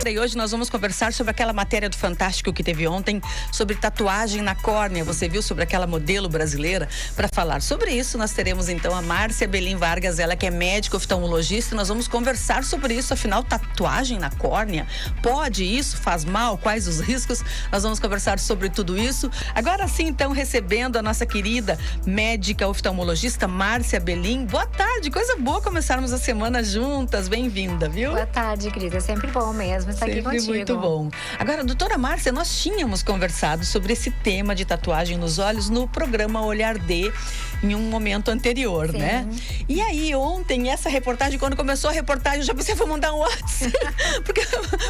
segunda-feira e hoje nós vamos conversar sobre aquela matéria do Fantástico que teve ontem sobre tatuagem na córnea. Você viu sobre aquela modelo brasileira? Para falar sobre isso, nós teremos então a Márcia Belin Vargas, ela que é médica oftalmologista, e nós vamos conversar sobre isso. Afinal, tatuagem na córnea, pode isso? Faz mal? Quais os riscos? Nós vamos conversar sobre tudo isso. Agora sim, então, recebendo a nossa querida médica oftalmologista Márcia Belin. Boa tarde, coisa boa começarmos a semana juntas. Bem-vinda, viu? Boa tarde, Cris. É sempre bom mesmo estar aqui contigo. Muito bom. Agora, doutora Márcia, nós tínhamos conversado sobre esse tema de tatuagem nos olhos no programa Olhar D, em um momento anterior, Sim. né? E aí, ontem, essa reportagem, quando começou a reportagem, eu já pensei, vou mandar um WhatsApp, porque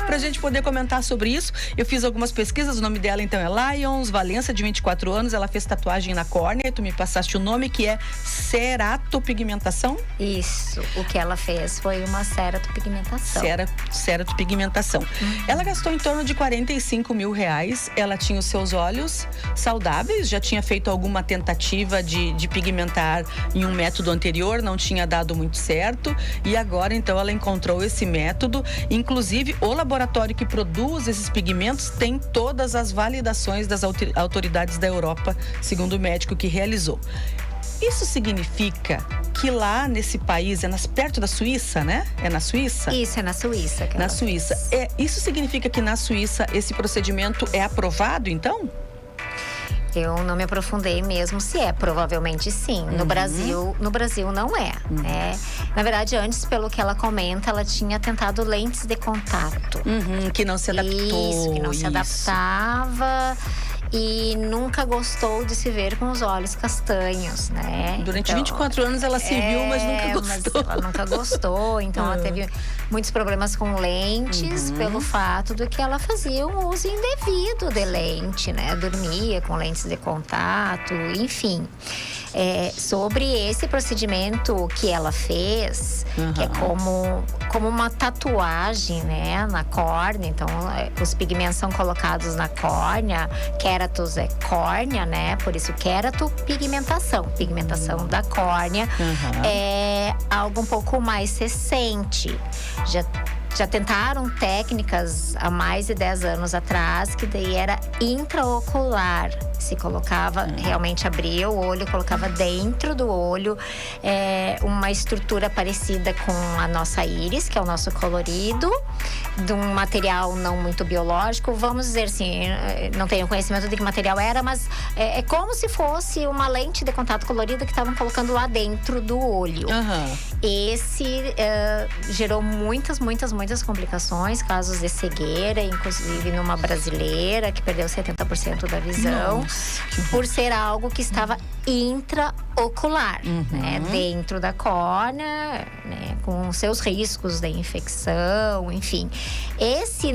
pra gente poder comentar sobre isso. Eu fiz algumas pesquisas, o nome dela, então, é Lyons Valença, de 24 anos, ela fez tatuagem na córnea, e tu me passaste o nome, que é ceratopigmentação? Isso, o que ela fez foi uma ceratopigmentação. Ceratopigmentação. Ela gastou em torno de R$45 mil, ela tinha os seus olhos saudáveis, já tinha feito alguma tentativa de pigmentar em um método anterior, não tinha dado muito certo, e agora então ela encontrou esse método. Inclusive o laboratório que produz esses pigmentos tem todas as validações das autoridades da Europa, segundo o médico que realizou. Isso significa que lá nesse país, perto da Suíça, né? É na Suíça? Isso, é na Suíça. Na Suíça. Isso significa que na Suíça esse procedimento é aprovado, então? Eu não me aprofundei mesmo se é, provavelmente sim. No Brasil não é, né? Na verdade, antes, pelo que ela comenta, ela tinha tentado lentes de contato. Que não se adaptou. Isso, que não se adaptava. E nunca gostou de se ver com os olhos castanhos, né? Durante 24 anos ela se viu, mas nunca gostou. Mas ela nunca gostou, então ela teve muitos problemas com lentes pelo fato de que ela fazia um uso indevido de lente, né? Dormia com lentes de contato, enfim. Sobre esse procedimento que ela fez, que é como uma tatuagem, né, na córnea. Então, os pigmentos são colocados na córnea. Queratos é córnea, né? Por isso, queratopigmentação. Pigmentação da córnea é algo um pouco mais recente. Já tentaram técnicas há mais de 10 anos atrás, que daí era intraocular. Se colocava, realmente abria o olho, colocava dentro do olho uma estrutura parecida com a nossa íris, que é o nosso colorido, de um material não muito biológico. Vamos dizer assim, não tenho conhecimento de que material era, mas é como se fosse uma lente de contato colorida que estavam colocando lá dentro do olho. Esse gerou muitas complicações, casos de cegueira, inclusive numa brasileira que perdeu 70% da visão. Por ser algo que estava intraocular, né? Dentro da córnea, né? Com seus riscos de infecção, enfim. Esse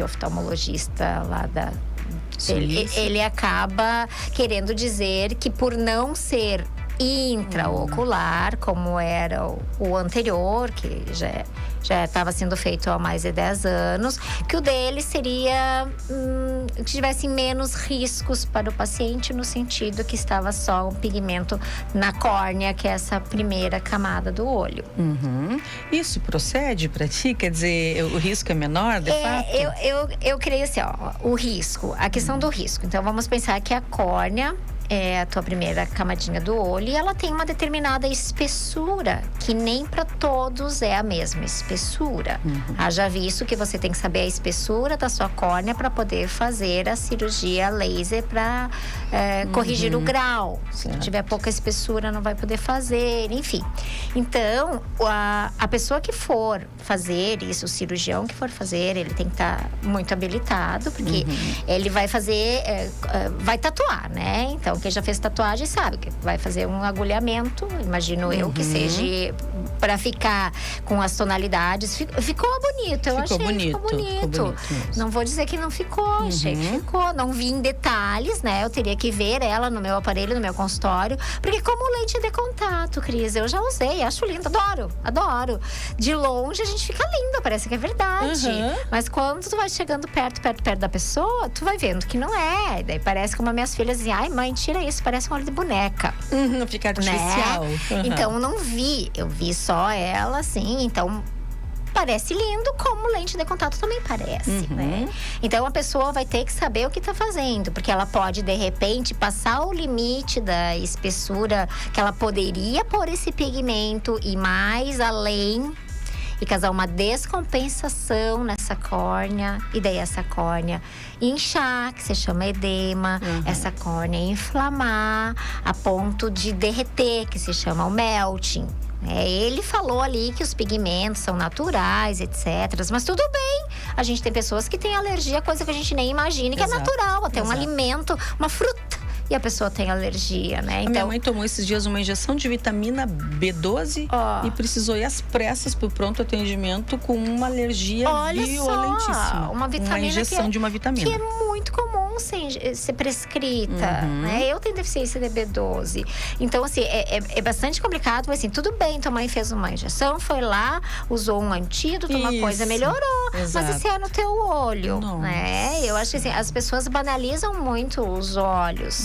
oftalmologista lá ele acaba querendo dizer que por não ser intraocular, como era o anterior, que já estava sendo feito há mais de 10 anos, que o dele seria que tivesse menos riscos para o paciente, no sentido que estava só um pigmento na córnea, que é essa primeira camada do olho. Isso procede para ti? Quer dizer, o risco é menor, de fato? Eu creio assim, o risco, a questão do risco. Então, vamos pensar que a córnea é a tua primeira camadinha do olho, e ela tem uma determinada espessura, que nem para todos é a mesma espessura. Haja visto que você tem que saber a espessura da sua córnea para poder fazer a cirurgia laser para corrigir o grau. Se tiver pouca espessura, não vai poder fazer, enfim. Então, a pessoa que for fazer isso, o cirurgião que for fazer, ele tem que estar muito habilitado, porque ele vai fazer, vai tatuar, né? Então, quem já fez tatuagem sabe que vai fazer um agulhamento, imagino eu, que seja para ficar com as tonalidades. Ficou bonito, eu achei que ficou bonito. Não vou dizer que não ficou, achei que ficou. Não vi em detalhes, né? Eu teria que ver ela no meu aparelho, no meu consultório, porque como lente de contato, Cris, eu já usei, acho lindo, adoro. De longe a gente fica linda, parece que é verdade. Mas quando tu vai chegando perto da pessoa, tu vai vendo que não é. Daí parece como as minhas filhas dizem, ai mãe, tira isso, parece um olho de boneca. Fica artificial. Né? Então, não vi. Eu vi só ela, assim. Então, parece lindo, como lente de contato também parece, né? Então a pessoa vai ter que saber o que está fazendo, porque ela pode de repente passar o limite da espessura que ela poderia pôr esse pigmento e mais além e causar uma descompensação nessa córnea, e daí essa córnea inchar, que se chama edema, essa córnea inflamar a ponto de derreter, que se chama o melting. Ele falou ali que os pigmentos são naturais, etc. Mas tudo bem, a gente tem pessoas que têm alergia, coisa que a gente nem imagina, que é natural, até um alimento, uma fruta, e a pessoa tem alergia, né? Então, minha mãe tomou esses dias uma injeção de vitamina B12 e precisou ir às pressas para o pronto atendimento com uma alergia violentíssima. Uma vitamina, injeção de uma vitamina. Que é muito comum ser prescrita, né? Eu tenho deficiência de B12. Então, assim, é bastante complicado, mas assim, tudo bem, tua mãe fez uma injeção, foi lá, usou um antídoto, uma coisa melhorou. Exato. Mas isso é no teu olho, né? Eu acho que assim, as pessoas banalizam muito os olhos.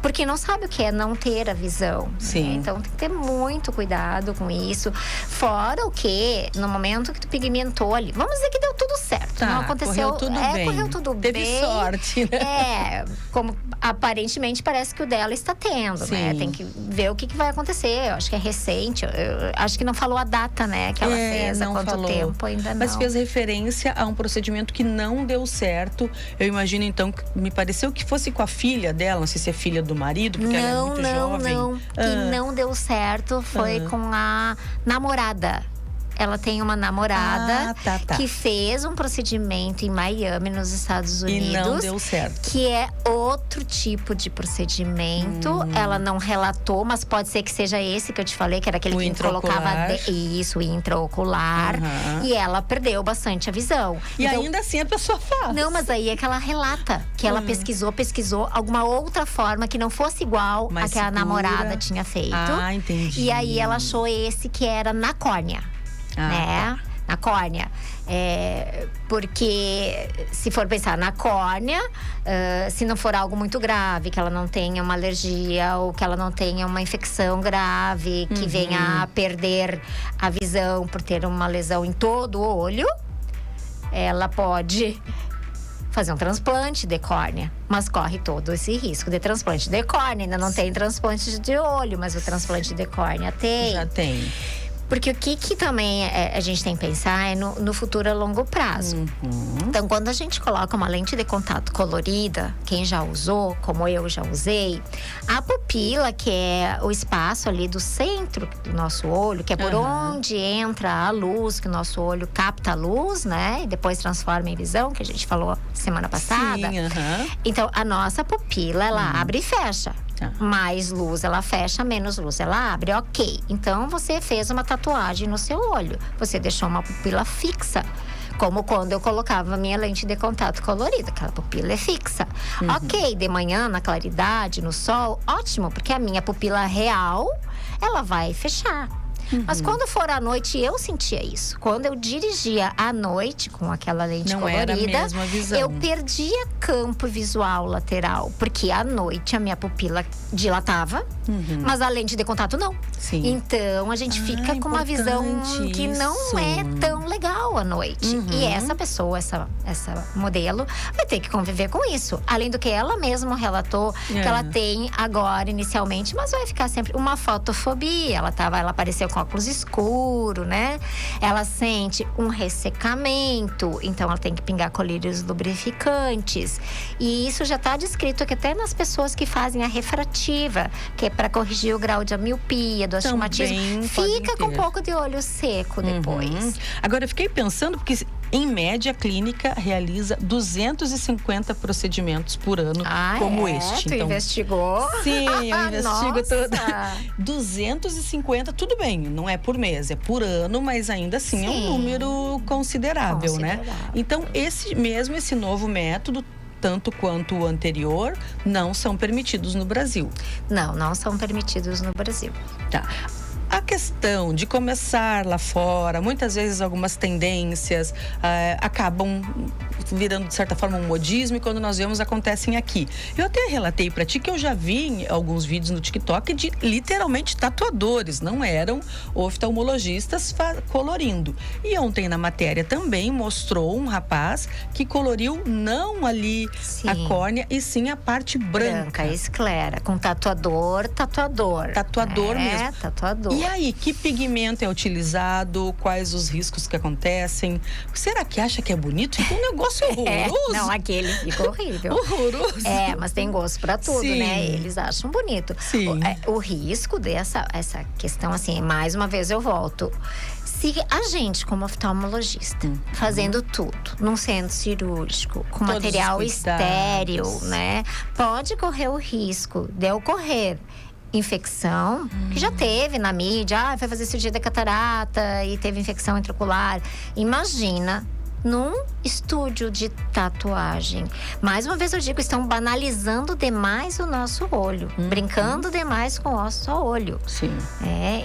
Porque não sabe o que é não ter a visão. Sim. Né? Então tem que ter muito cuidado com isso. Fora o que, no momento que tu pigmentou ali, vamos dizer que deu tudo certo. Não aconteceu. Correu tudo bem. Correu tudo bem. Teve sorte, né? Como aparentemente parece que o dela está tendo, né? Tem que ver o que vai acontecer. Eu acho que é recente. Eu acho que não falou a data, né? Que ela fez, há quanto tempo, ainda não. Mas fez referência a um procedimento que não deu certo. Eu imagino, então, me pareceu que fosse com a filha dela, não sei se é filha do marido, porque ela é muito jovem. Não. Que não deu certo foi com a namorada. Ela tem uma namorada que fez um procedimento em Miami, nos Estados Unidos. E não deu certo. Que é outro tipo de procedimento. Ela não relatou, mas pode ser que seja esse que eu te falei, que era aquele que colocava isso, intraocular. E ela perdeu bastante a visão. E então, ainda assim a pessoa faz. Não, mas aí é que ela relata que ela pesquisou alguma outra forma que não fosse igual a que a namorada tinha feito. Entendi. E aí ela achou esse que era na córnea. Né? Na córnea. Porque se for pensar na córnea, se não for algo muito grave, que ela não tenha uma alergia ou que ela não tenha uma infecção grave, que venha a perder a visão por ter uma lesão em todo o olho, ela pode fazer um transplante de córnea, mas corre todo esse risco de transplante de córnea. Ainda não tem transplante de olho, mas o transplante de córnea tem. Já tem. Porque o que também a gente tem que pensar é no futuro a longo prazo. Então, quando a gente coloca uma lente de contato colorida, quem já usou, como eu já usei, a pupila, que é o espaço ali do centro do nosso olho, que é por onde entra a luz, que o nosso olho capta a luz, né? E depois transforma em visão, que a gente falou semana passada. Sim, Então, a nossa pupila, ela abre e fecha. Mais luz ela fecha, menos luz ela abre, ok. Então você fez uma tatuagem no seu olho, você deixou uma pupila fixa, como quando eu colocava minha lente de contato colorida, aquela pupila é fixa. Ok, de manhã, na claridade, no sol, ótimo, porque a minha pupila real, ela vai fechar. Mas quando for à noite, eu sentia isso. Quando eu dirigia à noite com aquela lente colorida, era a mesma visão. Eu perdia campo visual lateral. Porque à noite a minha pupila dilatava, mas a lente de contato não. Sim. Então a gente fica com uma visão que não é tão legal à noite. E essa pessoa, essa modelo, vai ter que conviver com isso. Além do que ela mesma relatou que ela tem agora, inicialmente, mas vai ficar sempre uma fotofobia. Ela apareceu com óculos escuro, né? Ela sente um ressecamento, então ela tem que pingar colírios lubrificantes. E isso já está descrito aqui até nas pessoas que fazem a refrativa, que é para corrigir o grau de miopia, do astigmatismo. Fica com um pouco de olho seco depois. Agora, eu fiquei pensando, porque em média, a clínica realiza 250 procedimentos por ano, como este. Tu investigou? Sim, eu investigo tudo. 250, tudo bem, não é por mês, é por ano, mas ainda assim é um número considerável, né? Então, esse novo método, tanto quanto o anterior, não são permitidos no Brasil. Não são permitidos no Brasil. Tá. A questão de começar lá fora, muitas vezes algumas tendências acabam virando, de certa forma, um modismo, e quando nós vemos, acontecem aqui. Eu até relatei para ti que eu já vi alguns vídeos no TikTok de literalmente tatuadores, não eram oftalmologistas colorindo. E ontem na matéria também mostrou um rapaz que coloriu não ali a córnea, e sim a parte branca. Esclera, com tatuador mesmo. Tatuador. E aí, que pigmento é utilizado? Quais os riscos que acontecem? Será que acha que é bonito? Fica um negócio horroroso. Não, aquele fica horrível. Horroroso. Mas tem gosto pra tudo, Sim. né? Eles acham bonito. Sim. O risco essa questão, assim, mais uma vez eu volto. Se a gente, como oftalmologista, fazendo tudo num centro cirúrgico, com Todos material os cuidados. estéril, né? Pode correr o risco de ocorrer infecção, que já teve na mídia, foi fazer cirurgia da catarata e teve infecção intraocular. Imagina num estúdio de tatuagem. Mais uma vez eu digo, estão banalizando demais o nosso olho, brincando demais com o nosso olho. Sim.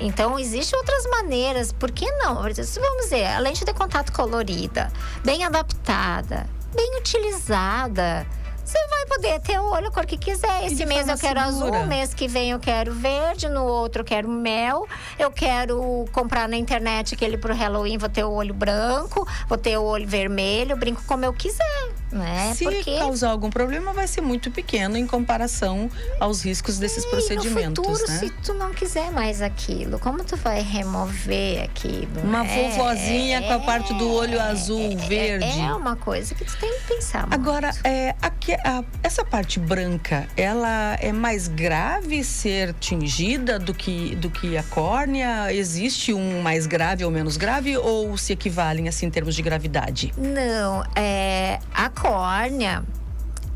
Então existem outras maneiras, por que não? Vamos dizer, a lente de contato colorida, bem adaptada, bem utilizada, você vai poder ter o olho a cor que quiser. Esse mês eu quero azul, mês que vem eu quero verde, no outro eu quero mel. Eu quero comprar na internet aquele pro Halloween, vou ter o olho branco, vou ter o olho vermelho, brinco como eu quiser, né? Se causar algum problema, vai ser muito pequeno em comparação aos riscos desses procedimentos, no futuro, né? se tu não quiser mais aquilo, como tu vai remover aquilo? Uma vovozinha com a parte do olho azul, verde. É uma coisa que tu tem que pensar. Agora, essa parte branca, ela é mais grave ser tingida do que a córnea? Existe um mais grave ou menos grave, ou se equivalem assim em termos de gravidade? Não, a córnea,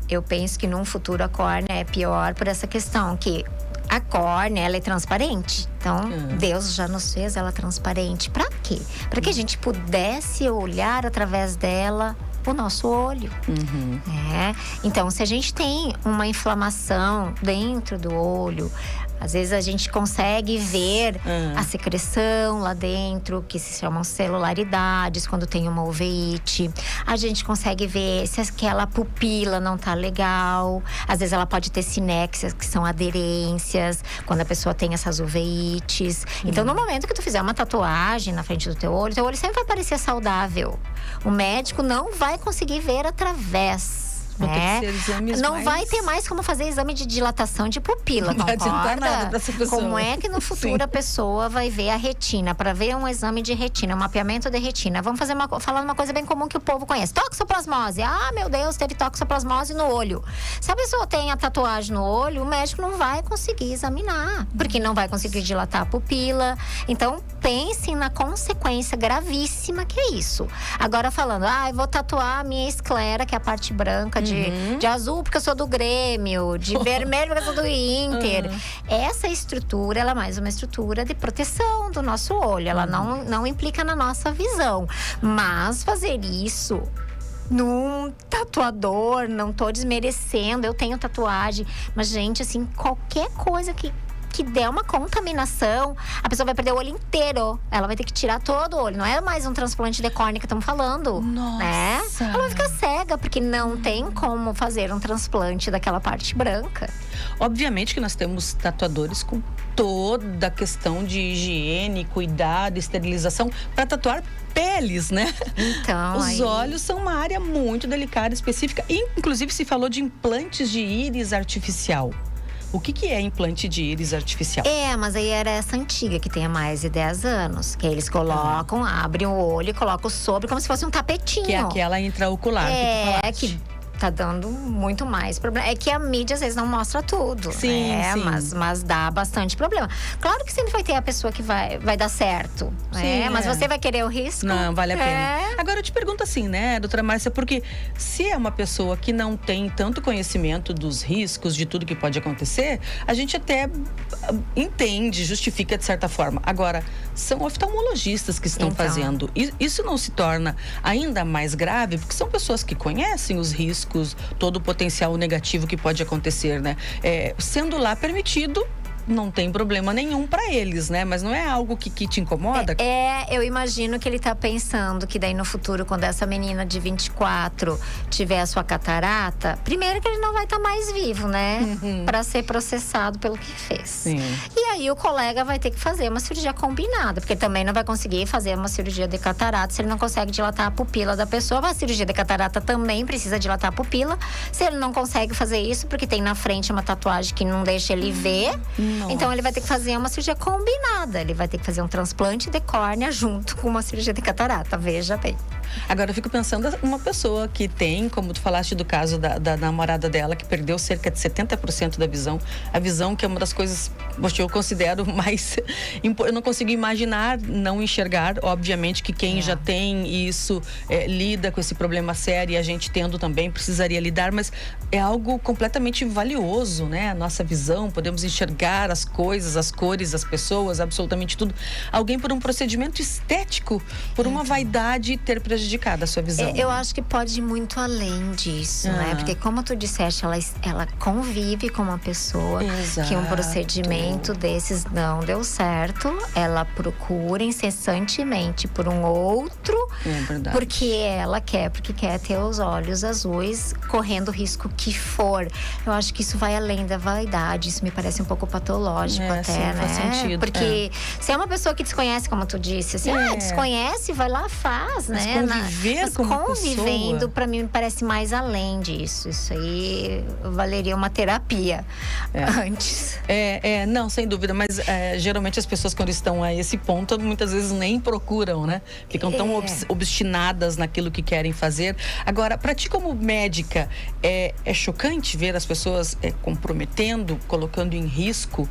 eu penso que num futuro a córnea é pior por essa questão que a córnea, ela é transparente. Então, Deus já nos fez ela transparente. Para quê? Para que a gente pudesse olhar através dela o nosso olho. Então, se a gente tem uma inflamação dentro do olho, às vezes a gente consegue ver a secreção lá dentro, que se chamam celularidades, quando tem uma uveíte. A gente consegue ver se aquela pupila não tá legal. Às vezes ela pode ter sinéxias, que são aderências, quando a pessoa tem essas uveites. Então, no momento que tu fizer uma tatuagem na frente do teu olho sempre vai parecer saudável. O médico não vai conseguir ver através. Não vai ter mais como fazer exame de dilatação de pupila, não vai adiantar nada pra essa pessoa. Como é que no futuro a pessoa vai ver a retina? Para ver um exame de retina, um mapeamento de retina. Vamos falar uma coisa bem comum que o povo conhece. Toxoplasmose. Ah, meu Deus, teve toxoplasmose no olho. Se a pessoa tem a tatuagem no olho, o médico não vai conseguir examinar, porque não vai conseguir dilatar a pupila. Então, pensem na consequência gravíssima que é isso. Agora falando, eu vou tatuar a minha esclera, que é a parte branca de azul porque eu sou do Grêmio, de vermelho porque eu sou do Inter. Essa estrutura, ela é mais uma estrutura de proteção do nosso olho. Ela não implica na nossa visão. Mas fazer isso num tatuador, não tô desmerecendo, eu tenho tatuagem. Mas, gente, assim, qualquer coisa que der uma contaminação, a pessoa vai perder o olho inteiro. Ela vai ter que tirar todo o olho. Não é mais um transplante de córnea que estamos falando. Nossa! Né? Ela vai ficar cega, porque não tem como fazer um transplante daquela parte branca. Obviamente que nós temos tatuadores com toda a questão de higiene, cuidado, esterilização, para tatuar peles, né? Então, os olhos são uma área muito delicada, específica. Inclusive, se falou de implantes de íris artificial. O que é implante de íris artificial? Mas aí era essa antiga, que tem há mais de 10 anos. Que eles colocam, abrem o olho e colocam sobre como se fosse um tapetinho. Que é aquela intraocular que tá dando muito mais problema. É que a mídia às vezes não mostra tudo. Sim. Mas dá bastante problema. Claro que sempre vai ter a pessoa que vai dar certo. Mas você vai querer o risco? Não, vale a pena. Agora eu te pergunto assim, né, doutora Márcia, porque se é uma pessoa que não tem tanto conhecimento dos riscos, de tudo que pode acontecer, a gente até entende, justifica de certa forma. Agora, são oftalmologistas que estão fazendo. Isso não se torna ainda mais grave, porque são pessoas que conhecem os riscos, todo o potencial negativo que pode acontecer, né? Sendo lá permitido não tem problema nenhum para eles, né? Mas não é algo que te incomoda? Eu imagino que ele tá pensando que daí no futuro, quando essa menina de 24 tiver a sua catarata, primeiro que ele não vai estar mais vivo, né? Para ser processado pelo que fez. Sim. E aí o colega vai ter que fazer uma cirurgia combinada, porque ele também não vai conseguir fazer uma cirurgia de catarata se ele não consegue dilatar a pupila da pessoa. A cirurgia de catarata também precisa dilatar a pupila. Se ele não consegue fazer isso, porque tem na frente uma tatuagem que não deixa ele ver, então ele vai ter que fazer uma cirurgia combinada. Ele vai ter que fazer um transplante de córnea junto com uma cirurgia de catarata, veja bem. Agora eu fico pensando, uma pessoa que tem, como tu falaste do caso da namorada dela, que perdeu cerca de 70% da visão. A visão que é uma das coisas, eu considero mais... Eu não consigo imaginar não enxergar. Obviamente que quem já tem isso, lida com esse problema sério, e a gente tendo também, precisaria lidar, mas é algo completamente valioso, né? A nossa visão, podemos enxergar as coisas, as cores, as pessoas, absolutamente tudo. Alguém por um procedimento estético, por uma vaidade, ter prejudicado a sua visão. Eu acho que pode ir muito além disso, né? Porque como tu disseste, ela convive com uma pessoa que um procedimento desses não deu certo. Ela procura incessantemente por um outro, porque ela quer, ter os olhos azuis, correndo o risco que for. Eu acho que isso vai além da vaidade. Isso me parece um pouco patológico até, sim, né? Faz sentido. Porque se é uma pessoa que desconhece, como tu disse, assim, desconhece, vai lá, faz, mas né? Mas convivendo, pra mim, me parece mais além disso. Isso aí valeria uma terapia antes. Não, sem dúvida. Mas geralmente as pessoas, quando estão a esse ponto, muitas vezes nem procuram, né? Ficam tão obstinadas naquilo que querem fazer. Agora, pra ti como médica, é chocante ver as pessoas comprometendo, colocando em risco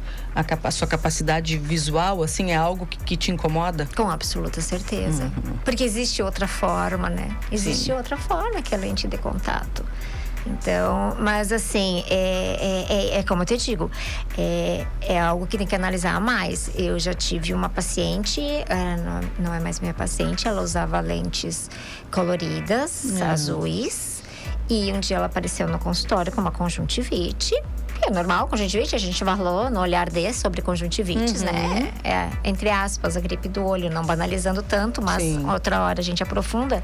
a sua capacidade visual, assim, é algo que te incomoda? Com absoluta certeza. Porque existe outra forma, né? Existe outra forma que é a lente de contato. Então, mas assim, como eu te digo, é algo que tem que analisar mais. Eu já tive uma paciente, não é mais minha paciente, ela usava lentes coloridas, azuis. E um dia ela apareceu no consultório com uma conjuntivite. É normal, conjuntivite, a gente falou no olhar desse sobre conjuntivites, né? Entre aspas, a gripe do olho, não banalizando tanto, mas outra hora a gente aprofunda.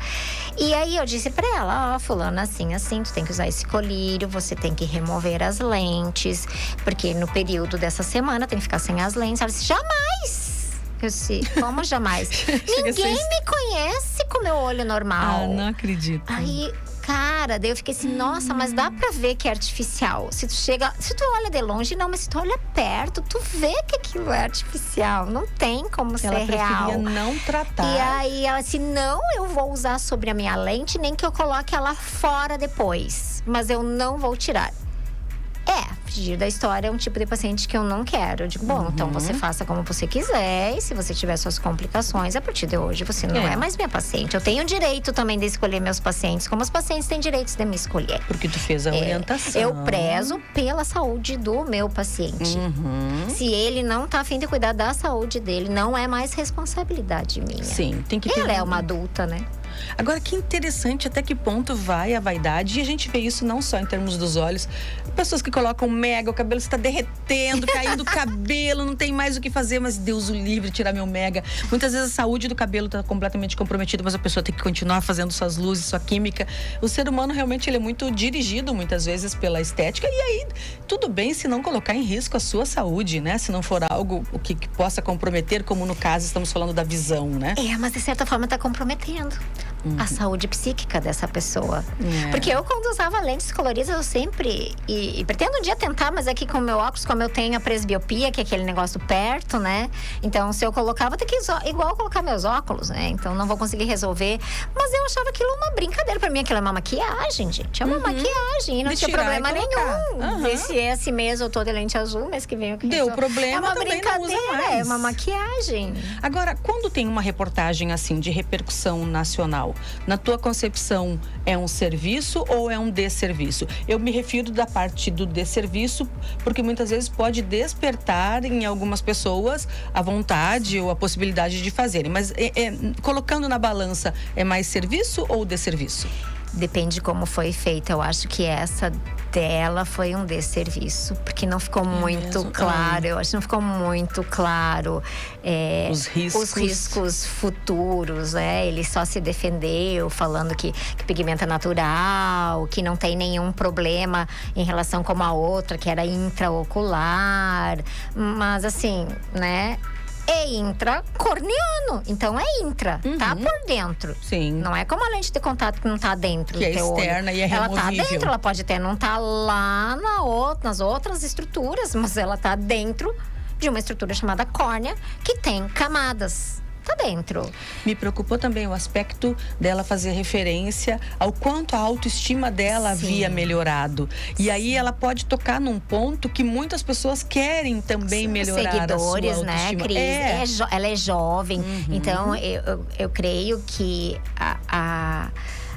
E aí eu disse pra ela, fulana, assim, tu tem que usar esse colírio, você tem que remover as lentes, porque no período dessa semana tem que ficar sem as lentes. Ela disse, jamais! Eu disse, como jamais? Ninguém me conhece com meu olho normal. Não acredito. Aí... Cara, daí eu fiquei assim, nossa, mas dá pra ver que é artificial. Se tu olha de longe, não, mas se tu olha perto, tu vê que aquilo é artificial. Não tem como ser real. Ela preferia não tratar. E aí ela disse, não, eu vou usar sobre a minha lente, nem que eu coloque ela fora depois. Mas eu não vou tirar. Fugir da história é um tipo de paciente que eu não quero. Eu digo, bom, então você faça como você quiser. E se você tiver suas complicações, a partir de hoje você não é mais minha paciente. Eu tenho o direito também de escolher meus pacientes, como os pacientes têm direitos de me escolher. Porque tu fez a orientação. Eu prezo pela saúde do meu paciente. Se ele não tá a fim de cuidar da saúde dele, não é mais responsabilidade minha. Sim, tem que ter. Ela é uma adulta, né? Agora, que interessante até que ponto vai a vaidade. E a gente vê isso não só em termos dos olhos. Pessoas que colocam mega, o cabelo está derretendo, caindo o cabelo, não tem mais o que fazer, mas Deus o livre, tirar meu mega. Muitas vezes a saúde do cabelo está completamente comprometida, mas a pessoa tem que continuar fazendo suas luzes, sua química. O ser humano realmente ele é muito dirigido, muitas vezes, pela estética. E aí, tudo bem se não colocar em risco a sua saúde, né? Se não for algo que possa comprometer, como no caso estamos falando da visão, né? Mas de certa forma está comprometendo a saúde psíquica dessa pessoa. Porque eu, quando usava lentes coloridas, eu sempre... E pretendo um dia tentar, mas aqui com o meu óculos, como eu tenho a presbiopia, que é aquele negócio perto, né? Então, se eu colocar, vou ter que igual colocar meus óculos, né? Então, não vou conseguir resolver. Mas eu achava aquilo uma brincadeira. Pra mim, aquilo é uma maquiagem, gente. É uma maquiagem. E não tinha problema nenhum. Esse mês eu tô de lente azul, mês que vem eu deu problema, é uma também brincadeira, não usa mais. É uma maquiagem. Agora, quando tem uma reportagem assim, de repercussão nacional, na tua concepção, é um serviço ou é um desserviço? Eu me refiro da parte do desserviço, porque muitas vezes pode despertar em algumas pessoas a vontade ou a possibilidade de fazerem. Mas colocando na balança, é mais serviço ou desserviço? depende de como foi feita. Eu acho que essa dela foi um desserviço, porque não ficou muito claro. Eu acho que não ficou muito claro os riscos futuros, né? Ele só se defendeu falando que pigmento é natural, que não tem nenhum problema em relação com a outra, que era intraocular. Mas assim, né? É intracorneano, então é intra, tá por dentro. Sim. Não é como a lente de contato que não tá dentro que do teu externa olho. E é removível. Ela tá dentro, ela pode até não tá lá nas outras estruturas, mas ela tá dentro de uma estrutura chamada córnea, que tem camadas. Tá dentro. Me preocupou também o aspecto dela fazer referência ao quanto a autoestima dela havia melhorado. E aí ela pode tocar num ponto que muitas pessoas querem também melhorar seguidores, a sua autoestima. Né, Cris? Ela é jovem, então eu creio que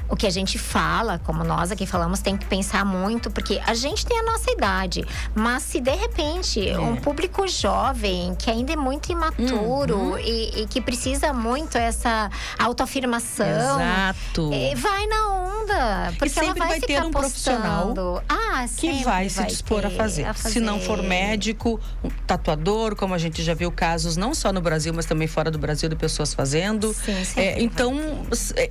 o que a gente fala, como nós aqui falamos, tem que pensar muito, porque a gente tem a nossa idade, mas se de repente um público jovem, que ainda é muito imaturo e que precisa muito essa autoafirmação, exato, vai na onda, porque e sempre ela vai ter um profissional que vai se dispor a fazer. Se não for médico, um tatuador, como a gente já viu casos, não só no Brasil, mas também fora do Brasil, de pessoas fazendo. Sim, então,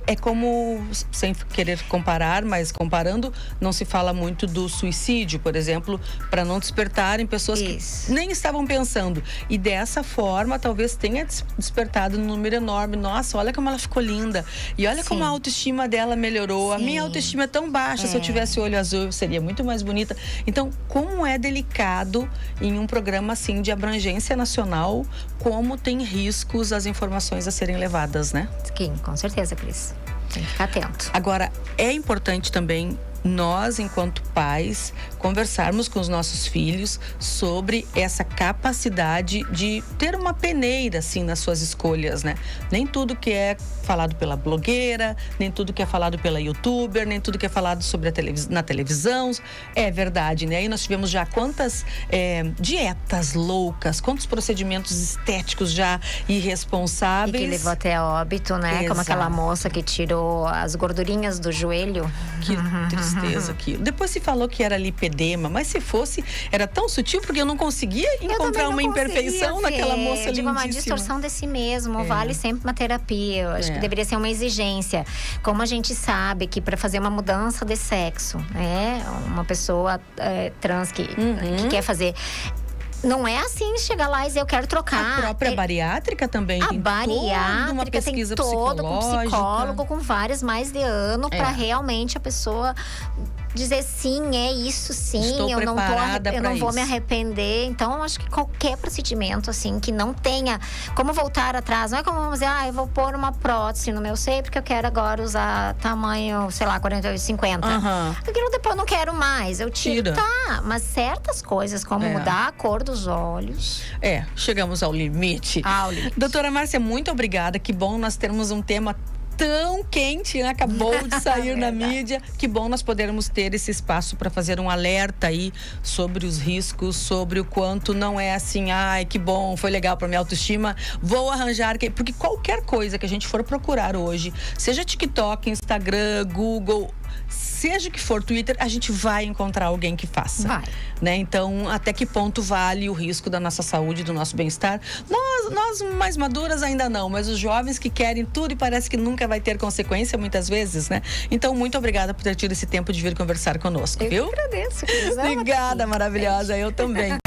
é como... sem querer comparar, mas comparando, não se fala muito do suicídio, por exemplo, para não despertarem pessoas que nem estavam pensando. E dessa forma, talvez tenha despertado um número enorme. Nossa, olha como ela ficou linda. E olha como a autoestima dela melhorou. A minha autoestima é tão baixa, se eu tivesse olho azul, eu seria muito mais bonita. Então, como é delicado em um programa assim de abrangência nacional, como tem riscos as informações a serem levadas, né? Sim, com certeza, Cris. Tem que ficar atento. Agora, é importante também nós, enquanto pais, conversarmos com os nossos filhos sobre essa capacidade de ter uma peneira, assim, nas suas escolhas, né? Nem tudo que é falado pela blogueira, nem tudo que é falado pela youtuber, nem tudo que é falado sobre na televisão é verdade, né? E nós tivemos já quantas dietas loucas, quantos procedimentos estéticos já irresponsáveis. E que levou até óbito, né? Exato. Como aquela moça que tirou as gordurinhas do joelho. Que tristeza aquilo. Depois se falou que era lipedema, mas se fosse, era tão sutil, porque eu não conseguia encontrar uma imperfeição naquela moça lindíssima. Uma distorção de si mesmo, vale sempre uma terapia. Eu acho que deveria ser uma exigência. Como a gente sabe que para fazer uma mudança de sexo, né? Uma pessoa trans que quer fazer... Não é assim chegar lá e dizer eu quero trocar. A própria bariátrica também tem toda uma pesquisa psicológica. Com psicólogo, com várias mais de ano, para realmente a pessoa dizer sim, é isso sim, eu não vou me arrepender. Então, eu acho que qualquer procedimento assim que não tenha como voltar atrás, não é como dizer, eu vou pôr uma prótese no meu seio porque eu quero agora usar tamanho, sei lá, 48, 50. Aquilo depois eu não quero mais, eu tiro. Tá, mas certas coisas, como mudar a cor dos olhos. Chegamos ao limite. Doutora Márcia, muito obrigada. Que bom nós termos um tema tão quente, né? Acabou de sair na mídia. Que bom nós podermos ter esse espaço para fazer um alerta aí sobre os riscos, sobre o quanto não é assim, que bom, foi legal para minha autoestima, vou arranjar, porque qualquer coisa que a gente for procurar hoje, seja TikTok, Instagram, Google, seja o que for, Twitter, a gente vai encontrar alguém que faça. Vai. Né? Então, até que ponto vale o risco da nossa saúde, do nosso bem-estar? Nós mais maduras ainda não, mas os jovens que querem tudo e parece que nunca vai ter consequência, muitas vezes, né? Então, muito obrigada por ter tido esse tempo de vir conversar conosco, viu? Eu que agradeço. Obrigada, maravilhosa. Eu também.